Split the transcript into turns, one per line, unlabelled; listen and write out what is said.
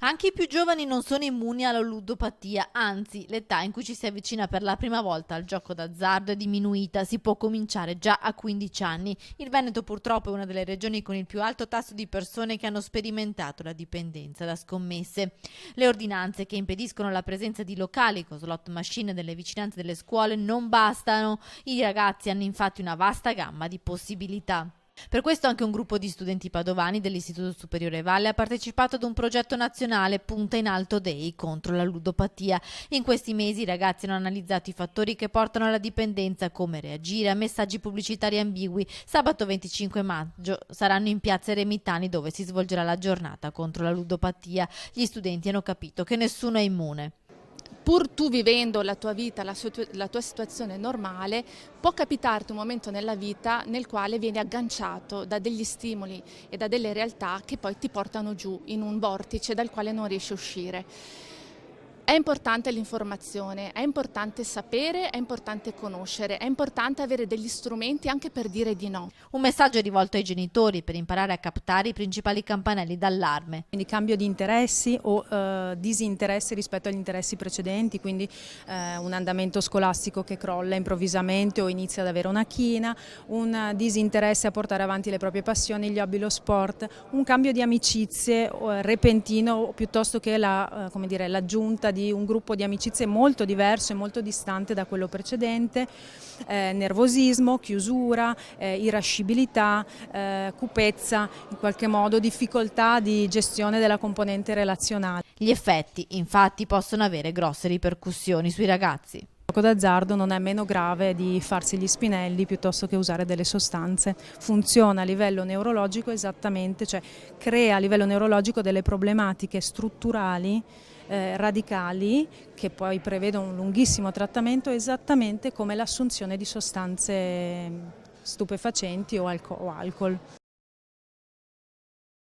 Anche i più giovani non sono immuni alla ludopatia, anzi, l'età in cui ci si avvicina per la prima volta al gioco d'azzardo è diminuita, si può cominciare già a 15 anni. Il Veneto purtroppo è una delle regioni con il più alto tasso di persone che hanno sperimentato la dipendenza da scommesse. Le ordinanze che impediscono la presenza di locali con slot machine nelle vicinanze delle scuole non bastano. I ragazzi hanno infatti una vasta gamma di possibilità. Per questo anche un gruppo di studenti padovani dell'Istituto Superiore Valle ha partecipato ad un progetto nazionale Punta in Alto Day contro la ludopatia. In questi mesi i ragazzi hanno analizzato i fattori che portano alla dipendenza, come reagire a messaggi pubblicitari ambigui. Sabato 25 maggio saranno in piazza Eremitani, dove si svolgerà la giornata contro la ludopatia. Gli studenti hanno capito che nessuno è immune.
Pur tu vivendo la tua vita, la tua situazione normale, può capitarti un momento nella vita nel quale vieni agganciato da degli stimoli e da delle realtà che poi ti portano giù in un vortice dal quale non riesci a uscire. È importante l'informazione, è importante sapere, è importante conoscere, è importante avere degli strumenti anche per dire di no.
Un messaggio è rivolto ai genitori per imparare a captare i principali campanelli d'allarme.
Quindi cambio di interessi o disinteresse rispetto agli interessi precedenti, quindi un andamento scolastico che crolla improvvisamente o inizia ad avere una china, un disinteresse a portare avanti le proprie passioni, gli hobby, lo sport, un cambio di amicizie repentino piuttosto che l'aggiunta di un gruppo di amicizie molto diverso e molto distante da quello precedente, nervosismo, chiusura, irascibilità, cupezza, in qualche modo difficoltà di gestione della componente relazionale.
Gli effetti, infatti, possono avere grosse ripercussioni sui ragazzi.
Il gioco d'azzardo non è meno grave di farsi gli spinelli piuttosto che usare delle sostanze. Funziona a livello neurologico esattamente, cioè crea a livello neurologico delle problematiche strutturali radicali che poi prevedono un lunghissimo trattamento, esattamente come l'assunzione di sostanze stupefacenti o alcol.